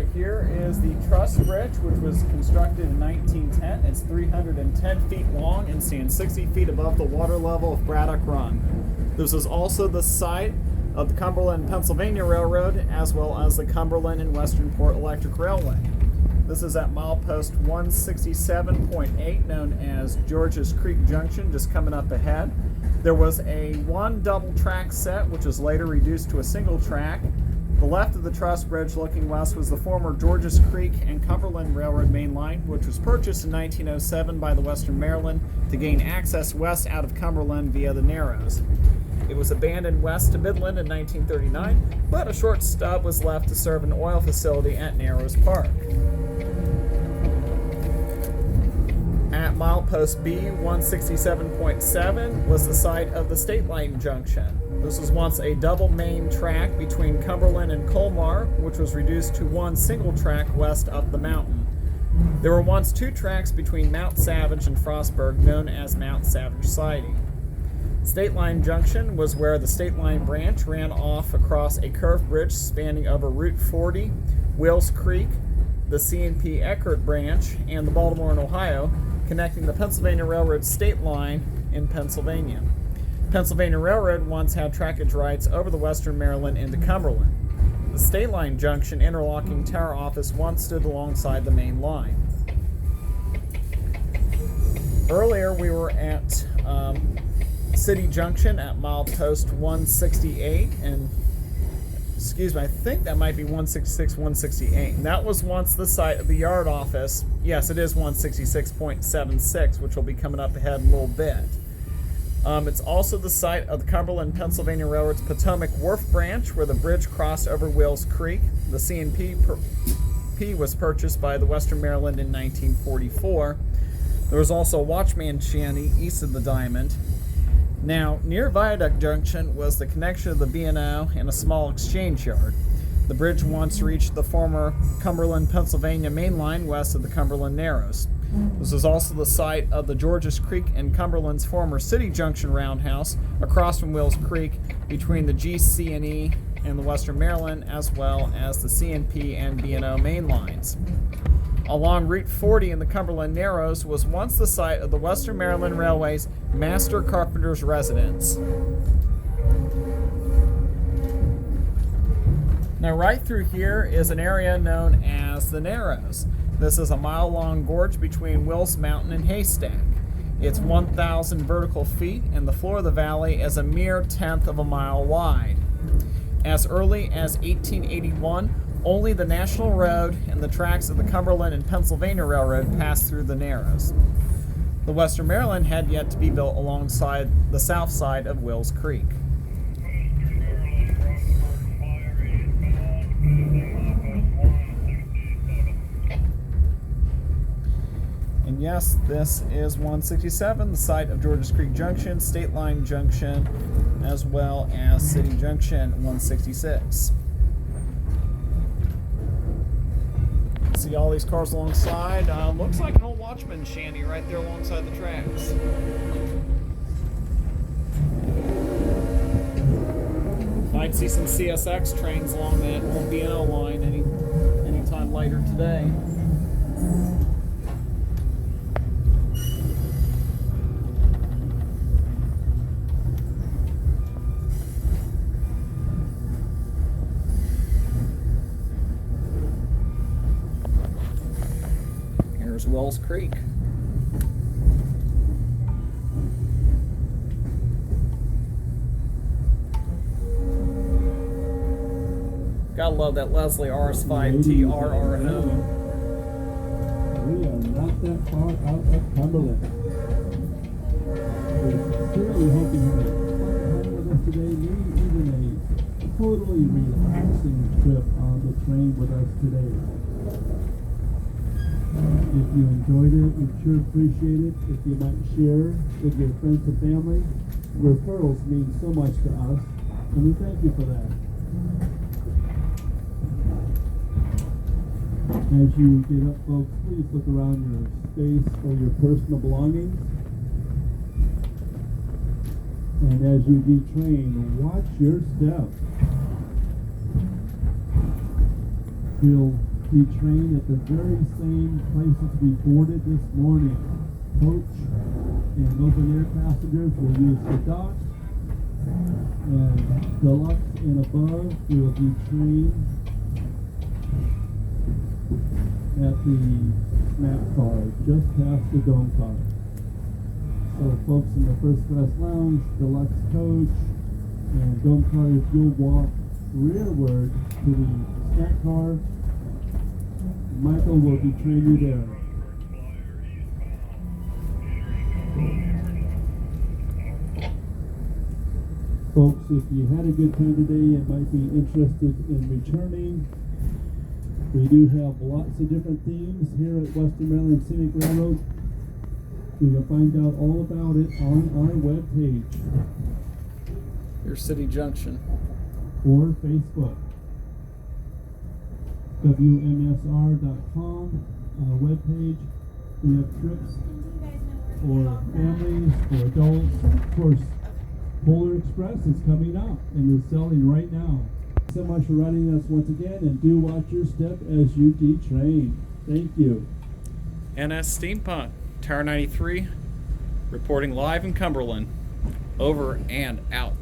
right here is the truss bridge, which was constructed in 1910. It's 310 feet long and stands 60 feet above the water level of Braddock Run. This is also the site of the Cumberland, Pennsylvania Railroad, as well as the Cumberland and Westernport Electric Railway. This is at milepost 167.8, known as Georges Creek Junction, just coming up ahead. There was a one double track set, which was later reduced to a single track. The left of the truss bridge looking west was the former Georges Creek and Cumberland Railroad main line, which was purchased in 1907 by the Western Maryland to gain access west out of Cumberland via the Narrows. It was abandoned west to Midland in 1939, but a short stub was left to serve an oil facility at Narrows Park. At milepost B 167.7 was the site of the State Line Junction. This was once a double main track between Cumberland and Colmar, which was reduced to one single track west of the mountain. There were once two tracks between Mount Savage and Frostburg, known as Mount Savage Siding. State Line Junction was where the State Line branch ran off across a curved bridge spanning over Route 40, Wills Creek, the C&P Eckert branch, and the Baltimore and Ohio, connecting the Pennsylvania Railroad state line in Pennsylvania. Pennsylvania Railroad once had trackage rights over the Western Maryland into Cumberland. The State Line Junction interlocking tower office once stood alongside the main line. Earlier we were at City Junction at milepost 168, and I think that might be 166, 168. And that was once the site of the yard office. Yes, it is 166.76, which will be coming up ahead in a little bit. It's also the site of the Cumberland, Pennsylvania Railroad's Potomac Wharf branch, where the bridge crossed over Wills Creek. The C&P was purchased by the Western Maryland in 1944. There was also a watchman shanty east of the Diamond. Now, near Viaduct Junction was the connection of the B&O and a small exchange yard. The bridge once reached the former Cumberland, Pennsylvania main line west of the Cumberland Narrows. This is also the site of the Georges Creek and Cumberland's former City Junction roundhouse across from Wills Creek between the GC&E and the Western Maryland, as well as the C&P and B&O main lines. Along Route 40 in the Cumberland Narrows was once the site of the Western Maryland Railway's Master Carpenter's Residence. Now right through here is an area known as the Narrows. This is a mile-long gorge between Wills Mountain and Haystack. It's 1,000 vertical feet, and the floor of the valley is a mere tenth of a mile wide. As early as 1881, only the National Road and the tracks of the Cumberland and Pennsylvania Railroad passed through the Narrows. The Western Maryland had yet to be built alongside the south side of Wills Creek. And yes, this is 167, the site of Georges Creek Junction, State Line Junction, as well as City Junction 166. See all these cars alongside. Looks like an old watchman shanty right there alongside the tracks. Might see some CSX trains along that old B&O line anytime later today. Here's Wills Creek. Gotta love that Leslie RS5TRR home. We are not that far out of Cumberland. We sincerely hope you had a fun time with us today, maybe even a totally relaxing trip on the train with us today. If you enjoyed it, we'd sure appreciate it if you might share with your friends and family. Referrals mean so much to us, and we thank you for that. As you get up, folks, please look around your space or your personal belongings. And as you detrain, watch your step. Feel train at the very same places we boarded this morning. Coach and open air passengers will use the dock, and deluxe and above will be trained at the snack car just past the dome car. So folks in the first class lounge, deluxe coach, and dome car, if you'll walk rearward to the snack car, Michael will be training you there. Folks, if you had a good time today and might be interested in returning, we do have lots of different themes here at Western Maryland Scenic Railroad. You can find out all about it on our webpage Your City Junction. or Facebook. WMSR.com webpage. We have trips for families, for adults. Of course, Polar Express is coming up and is selling right now. Thanks so much for riding us once again, and do watch your step as you detrain. Thank you. NS Steampunk, Tower 93, reporting live in Cumberland. Over and out.